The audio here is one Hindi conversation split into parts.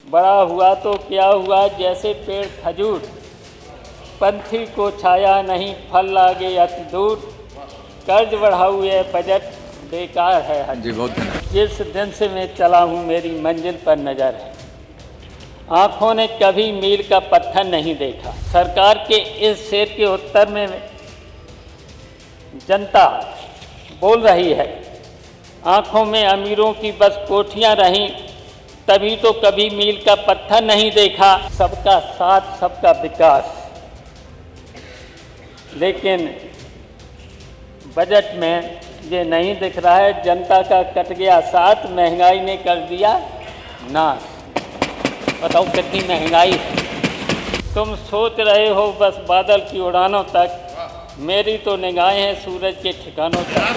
बड़ा हुआ तो क्या हुआ, जैसे पेड़ खजूर, पंथी को छाया नहीं, फल लागे अति दूर, कर्ज बढ़ाऊ ये बजट बेकार है। जी बहुत धन्यवाद। जिस दिन से मैं चला हूँ मेरी मंजिल पर नज़र है, आँखों ने कभी मील का पत्थर नहीं देखा। सरकार के इस शेर के उत्तर में जनता बोल रही है, आँखों में अमीरों की बस कोठियाँ रहीं, तभी तो कभी मील का पत्थर नहीं देखा। सबका साथ सबका विकास, लेकिन बजट में ये नहीं दिख रहा है। जनता का कट गया साथ, महंगाई ने कर दिया नाश। बताओ कितनी महंगाई है। तुम सोच रहे हो बस बादल की उड़ानों तक, मेरी तो निगाहें हैं सूरज के ठिकानों तक।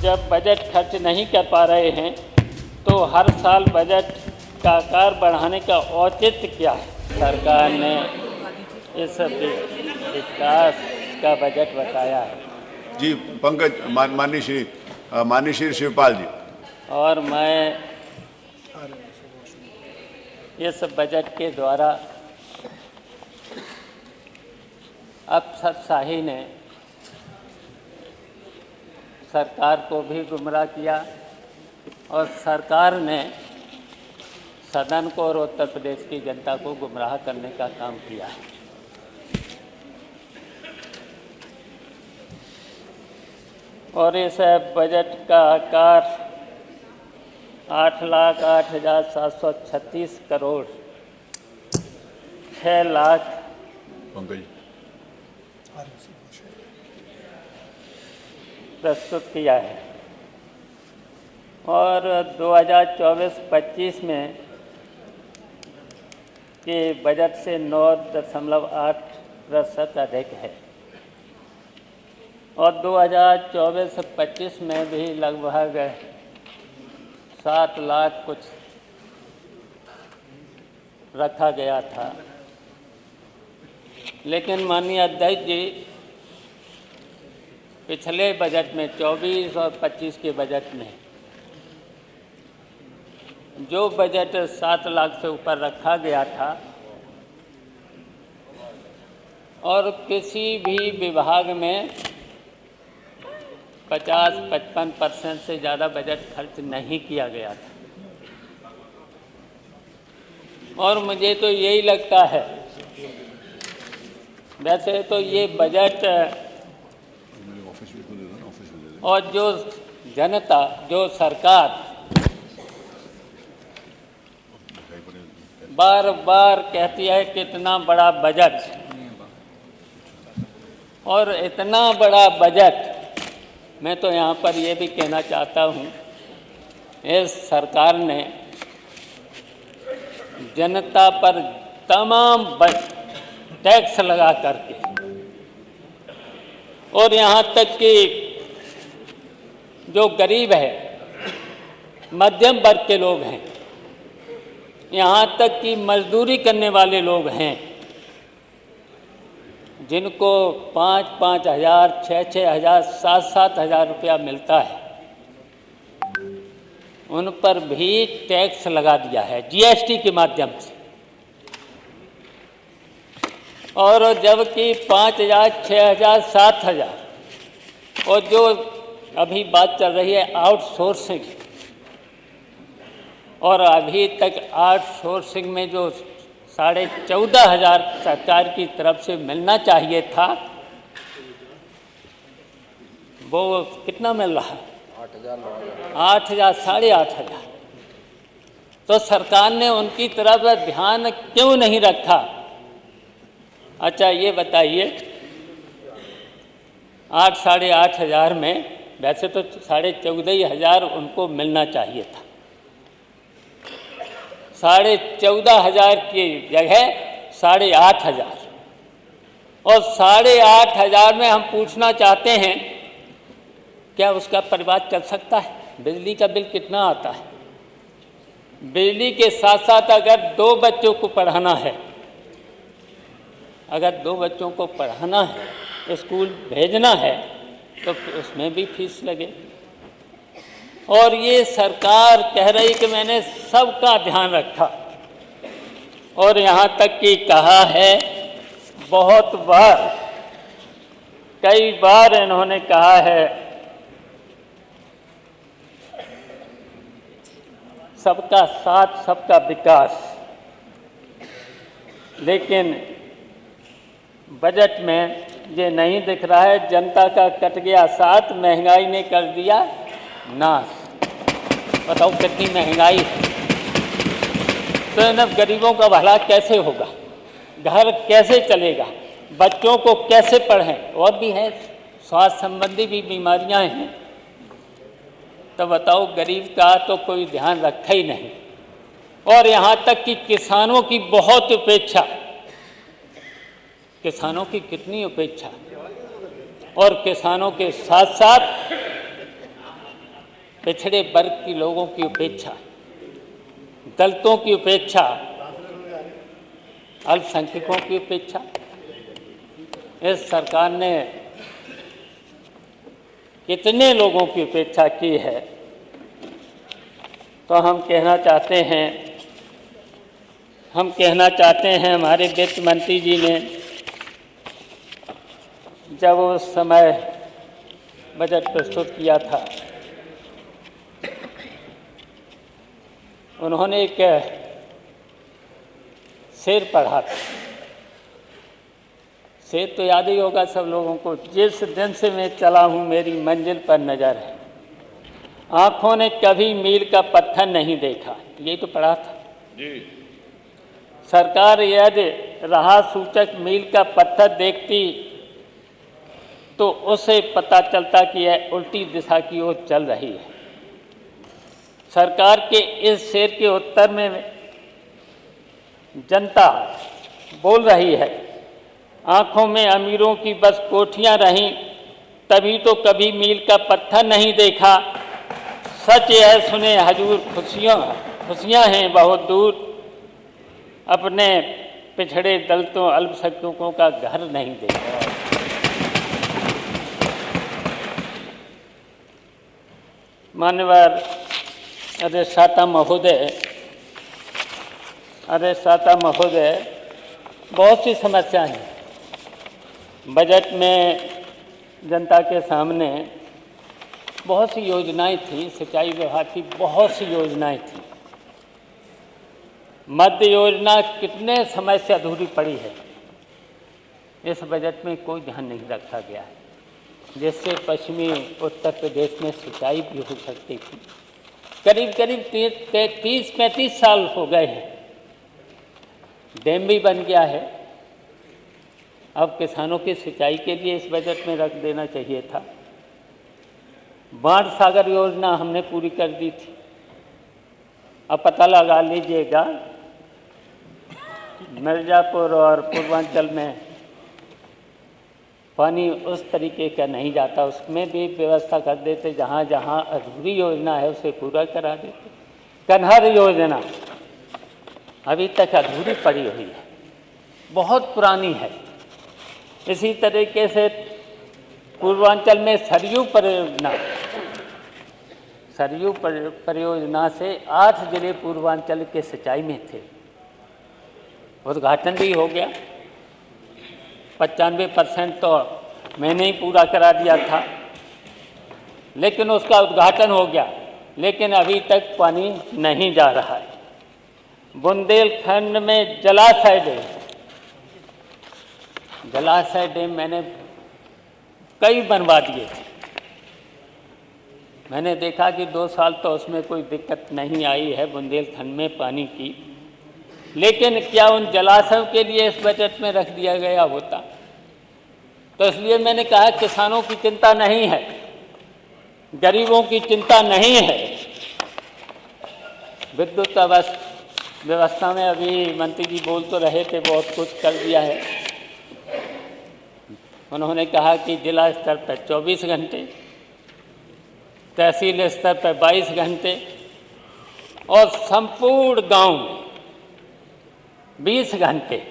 जब बजट खर्च नहीं कर पा रहे हैं तो हर साल बजट का आकार बढ़ाने का औचित्य क्या है? सरकार ने इस विकास का बजट बताया है। जी पंकज, माननीय श्री शिवपाल जी। और मैं इस बजट के द्वारा अफसरशाही ने सरकार को भी गुमराह किया और सरकार ने सदन को और उत्तर प्रदेश की जनता को गुमराह करने का काम किया है। और इस बजट का आकार 8,08,736 करोड़ 6 लाख प्रस्तुत किया है। और 2024-25 में के बजट से 9.8% अधिक है। और 2024-25 में भी लगभग 7 लाख कुछ रखा गया था। लेकिन माननीय अध्यक्ष जी, पिछले बजट में 24 और 25 के बजट में जो बजट 7 लाख से ऊपर रखा गया था और किसी भी विभाग में 50-55% से ज़्यादा बजट खर्च नहीं किया गया था। और मुझे तो यही लगता है, वैसे तो ये बजट और जो जनता, जो सरकार बार बार कहती है कितना बड़ा बजट, और इतना बड़ा बजट, मैं तो यहाँ पर ये भी कहना चाहता हूँ, इस सरकार ने जनता पर तमाम टैक्स लगा करके, और यहाँ तक कि जो गरीब है, मध्यम वर्ग के लोग हैं, यहाँ तक कि मजदूरी करने वाले लोग हैं, जिनको 5-5 हज़ार, 6-6 हज़ार, 7-7 हज़ार रुपया मिलता है, उन पर भी टैक्स लगा दिया है जीएसटी के माध्यम से। और जबकि 5 हज़ार, 6 हज़ार, 7 हज़ार, और जो अभी बात चल रही है आउटसोर्सिंग, और अभी तक आउटसोर्सिंग में जो 14,500 सरकार की तरफ से मिलना चाहिए था, वो कितना मिल रहा है? 8,000, 8,500। तो सरकार ने उनकी तरफ ध्यान क्यों नहीं रखा? अच्छा ये बताइए, 8,500 में वैसे तो 14,500 उनको मिलना चाहिए था, 14,500 की जगह 8,500। और 8,500 में हम पूछना चाहते हैं, क्या उसका परिवार चल सकता है? बिजली का बिल कितना आता है? बिजली के साथ साथ अगर 2 बच्चों को पढ़ाना है, अगर 2 बच्चों को पढ़ाना है, स्कूल भेजना है, तो उसमें भी फीस लगे। और ये सरकार कह रही कि मैंने सबका ध्यान रखा, और यहाँ तक कि कहा है बहुत बार, कई बार इन्होंने कहा है सबका साथ सबका विकास, लेकिन बजट में ये नहीं दिख रहा है। जनता का कट गया साथ, महंगाई ने कर दिया नाश। बताओ कितनी महंगाई है, तो इन गरीबों का भला कैसे होगा, घर कैसे चलेगा, बच्चों को कैसे पढ़ें, और भी है स्वास्थ्य संबंधी भी बीमारियां हैं। तो बताओ गरीब का तो कोई ध्यान रखा ही नहीं। और यहाँ तक कि किसानों की बहुत उपेक्षा, किसानों की कितनी उपेक्षा, और किसानों के साथ साथ पिछड़े वर्ग के लोगों की उपेक्षा, दलितों की उपेक्षा, अल्पसंख्यकों की उपेक्षा। इस सरकार ने कितने लोगों की उपेक्षा की है। तो हम कहना चाहते हैं हमारे वित्त मंत्री जी ने जब उस समय बजट प्रस्तुत किया था, उन्होंने एक शेर पढ़ा था। शेर तो याद ही होगा सब लोगों को, जिस दिन से मैं चला हूँ मेरी मंजिल पर नज़र है, आँखों ने कभी मील का पत्थर नहीं देखा। ये तो पढ़ा था जी। सरकार यदि राह सूचक मील का पत्थर देखती तो उसे पता चलता कि यह उल्टी दिशा की ओर चल रही है। सरकार के इस शेर के उत्तर में जनता बोल रही है, आँखों में अमीरों की बस कोठियाँ रहीं, तभी तो कभी मील का पत्थर नहीं देखा। सच यह सुने हजूर, खुशियाँ हैं बहुत दूर, अपने पिछड़े दलितों अल्पसंख्यकों का घर नहीं देखा। मान्यवर अधिष्ठाता महोदय, बहुत सी समस्याएं हैं बजट में। जनता के सामने बहुत सी योजनाएं थी, सिंचाई विभाग की बहुत सी योजनाएं थी। मध्य योजना कितने समय से अधूरी पड़ी है, इस बजट में कोई ध्यान नहीं रखा गया है, जिससे पश्चिमी उत्तर प्रदेश में सिंचाई भी हो सकती थी। करीब 30-35 साल हो गए हैं, डैम भी बन गया है। अब किसानों की सिंचाई के लिए इस बजट में रख देना चाहिए था। बाढ़ सागर योजना हमने पूरी कर दी थी। अब पता लगा लीजिएगा, मिर्ज़ापुर और पूर्वांचल में पानी उस तरीके का नहीं जाता, उसमें भी व्यवस्था कर देते। जहाँ जहाँ अधूरी योजना है उसे पूरा करा देते। कन्हर योजना अभी तक अधूरी पड़ी हुई है, बहुत पुरानी है। इसी तरीके से पूर्वांचल में सरयू परियोजना से 8 जिले पूर्वांचल के सिंचाई में थे, उद्घाटन भी हो गया। 95% तो मैंने ही पूरा करा दिया था, लेकिन उसका उद्घाटन हो गया, लेकिन अभी तक पानी नहीं जा रहा है। बुंदेलखंड में जलाशय डैम मैंने कई बनवा दिए थे। मैंने देखा कि 2 साल तो उसमें कोई दिक्कत नहीं आई है बुंदेलखंड में पानी की, लेकिन क्या उन जलाशयों के लिए इस बजट में रख दिया गया होता? तो इसलिए मैंने कहा किसानों की चिंता नहीं है, गरीबों की चिंता नहीं है। विद्युत व्यवस्था में अभी मंत्री जी बोल तो रहे थे, बहुत कुछ कर दिया है। उन्होंने कहा कि जिला स्तर पर 24 घंटे, तहसील स्तर पर 22 घंटे और संपूर्ण गांव में 20 घंटे।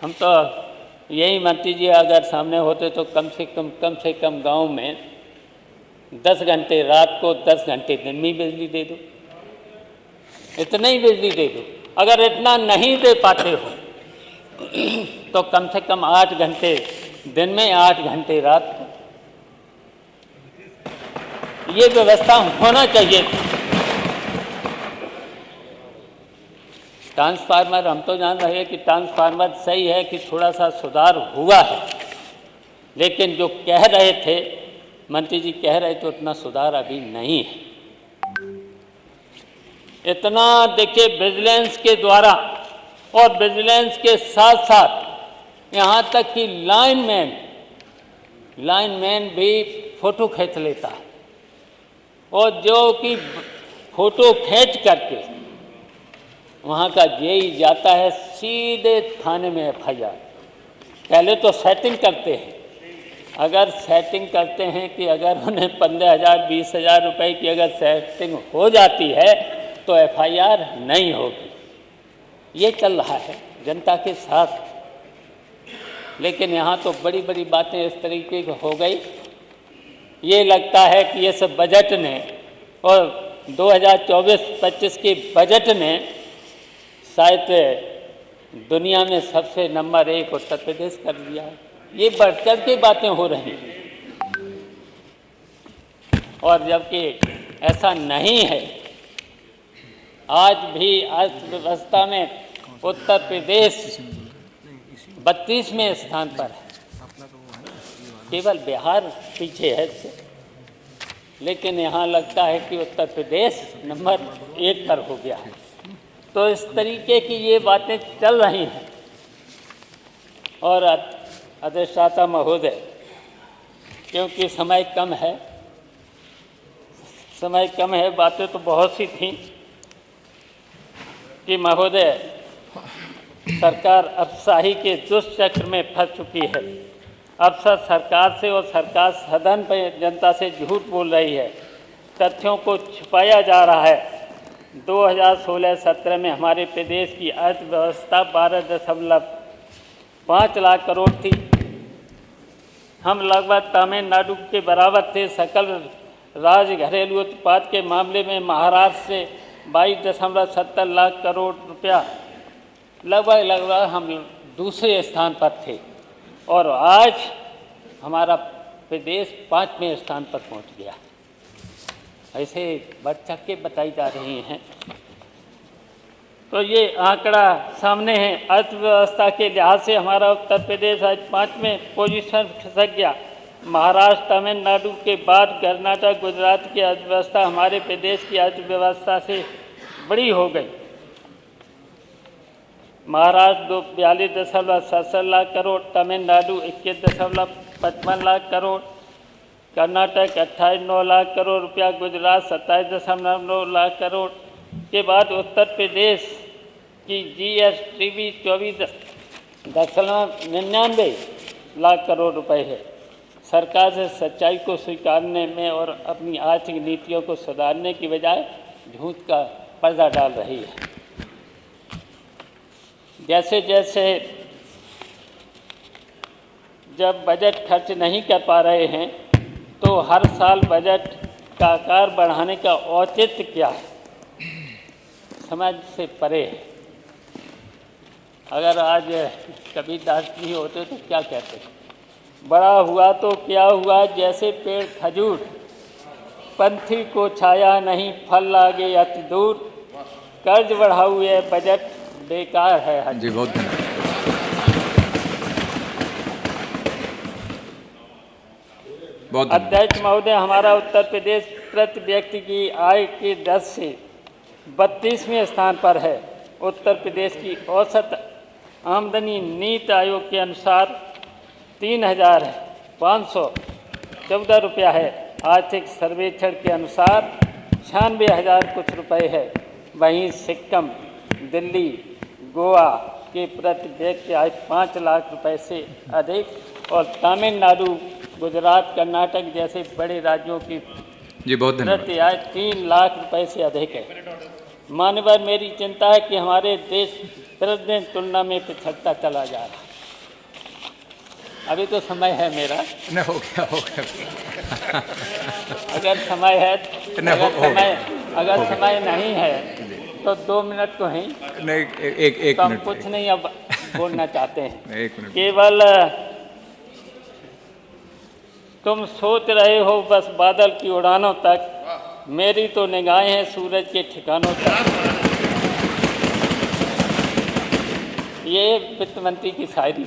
हम तो यही मंत्री जी अगर सामने होते तो कम से कम गांव में 10 घंटे रात को, 10 घंटे दिन में बिजली दे दो, इतना ही बिजली दे दो। अगर इतना नहीं दे पाते हो तो कम से कम 8 घंटे दिन में, 8 घंटे रात को, ये व्यवस्था होना चाहिए। ट्रांसफार्मर, हम तो जान रहे हैं कि ट्रांसफार्मर सही है कि थोड़ा सा सुधार हुआ है, लेकिन जो कह रहे थे मंत्री जी कह रहे थे उतना सुधार अभी नहीं है। इतना देखिए विजिलेंस के द्वारा, और विजिलेंस के साथ साथ यहाँ तक कि लाइनमैन भी फ़ोटो खींच लेता है, और जो कि फ़ोटो खींच करके वहाँ का जेई जाता है सीधे थाने में एफआईआर। पहले तो सेटिंग करते हैं, अगर सेटिंग करते हैं कि अगर उन्हें 15,000 20,000 रुपये की अगर सेटिंग हो जाती है तो एफआईआर नहीं होगी। ये चल रहा है जनता के साथ, लेकिन यहाँ तो बड़ी बड़ी बातें इस तरीके की हो गई। ये लगता है कि ये सब बजट ने और 2024-25 के बजट ने शायद दुनिया में सबसे नंबर 1 उत्तर प्रदेश कर दिया है। ये बढ़-चढ़ के बातें हो रही हैं, और जबकि ऐसा नहीं है। आज भी अर्थव्यवस्था में उत्तर प्रदेश 32वें स्थान पर है, केवल बिहार पीछे है इससे। लेकिन यहाँ लगता है कि उत्तर प्रदेश नंबर 1 पर हो गया है। तो इस तरीके की ये बातें चल रही हैं। और अधिष्ठाता महोदय, क्योंकि समय कम है, बातें तो बहुत सी थीं कि महोदय सरकार अफसाही के दुष्चक्र में फंस चुकी है। अफसर सरकार से और सरकार सदन पर जनता से झूठ बोल रही है, तथ्यों को छुपाया जा रहा है। 2016-17 में हमारे प्रदेश की अर्थव्यवस्था 12.5 लाख करोड़ थी। हम लगभग तमिलनाडु के बराबर थे। सकल राज्य घरेलू उत्पाद के मामले में महाराष्ट्र से 22.70 लाख करोड़ रुपया, लगभग हम दूसरे स्थान पर थे, और आज हमारा प्रदेश 5वें स्थान पर पहुंच गया। ऐसे बढ़ चढ़ के बताई जा रही हैं। तो ये आंकड़ा सामने है। अर्थव्यवस्था के लिहाज से हमारा उत्तर प्रदेश आज 5वें पोजीशन खिसक गया। महाराष्ट्र, तमिलनाडु के बाद कर्नाटक, गुजरात की अर्थव्यवस्था हमारे प्रदेश की अर्थव्यवस्था से बड़ी हो गई। महाराष्ट्र 42.77 लाख करोड़, तमिलनाडु 21.55 लाख करोड़, कर्नाटक 28.9 लाख करोड़ रुपया, गुजरात 27.9 लाख करोड़ के बाद उत्तर प्रदेश की जीएसटी भी 24.99 लाख करोड़ रुपए है। सरकार से सच्चाई को स्वीकारने में और अपनी आर्थिक नीतियों को सुधारने की बजाय झूठ का पर्दा डाल रही है। जैसे जैसे जब बजट खर्च नहीं कर पा रहे हैं तो हर साल बजट का आकार बढ़ाने का औचित्य क्या है, समझ से परे है। अगर आज कबीरदास जी होते तो क्या कहते, बड़ा हुआ तो क्या हुआ जैसे पेड़ खजूर, पंथी को छाया नहीं फल लागे अति दूर, कर्ज बढ़ाऊ ये बजट बेकार है। जी बहुत धन्यवाद। अध्यक्ष महोदय, हमारा उत्तर प्रदेश प्रति व्यक्ति की आय की दर से 32वें स्थान पर है। उत्तर प्रदेश की औसत आमदनी नीति आयोग के अनुसार 3,514 रुपया है। आर्थिक सर्वेक्षण के अनुसार 96,000 कुछ रुपए है। वहीं सिक्किम, दिल्ली, गोवा के प्रति व्यक्ति आय 5 लाख रुपए से अधिक, और तमिलनाडु, गुजरात, कर्नाटक जैसे बड़े राज्यों की जी बहुत धन्यवाद प्रति आय 3 लाख रुपए से अधिक है। मान्यवर, मेरी चिंता है कि हमारे देश प्रतिदिन तुलना में पिछड़ता चला जा रहा है। अभी तो समय है मेरा, नहीं हो गया अगर समय है, नहीं, अगर समय नहीं है तो 2 मिनट तो हैं, नहीं एक तो हम मिनट कुछ नहीं अब बोलना चाहते हैं। एक मिनट केवल तुम सोच रहे हो बस बादल की उड़ानों तक, मेरी तो निगाहें हैं सूरज के ठिकानों तक। ये वित्त मंत्री की शायरी।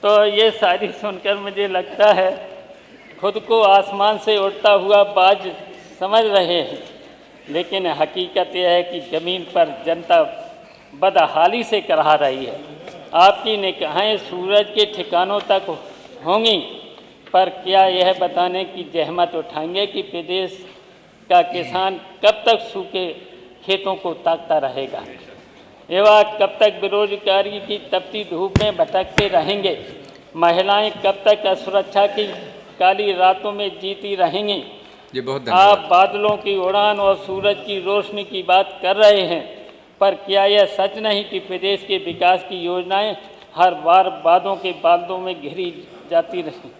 तो ये शायरी सुनकर मुझे लगता है खुद को आसमान से उड़ता हुआ बाज समझ रहे हैं, लेकिन हकीकत यह है कि ज़मीन पर जनता बदहाली से करहा रही है। आपकी निगाहें सूरज के ठिकानों तक होंगी, पर क्या यह बताने की जहमत उठाएंगे कि प्रदेश का किसान कब तक सूखे खेतों को ताकता रहेगा, एवं कब तक बेरोजगारी की तपती धूप में भटकते रहेंगे, महिलाएं कब तक असुरक्षा की काली रातों में जीती रहेंगी। जी बहुत धन्यवाद। आप बादलों की उड़ान और सूरज की रोशनी की बात कर रहे हैं, पर क्या यह सच नहीं कि प्रदेश के विकास की योजनाएं हर बार वादों के बादलों में घिरी जाती रहीं।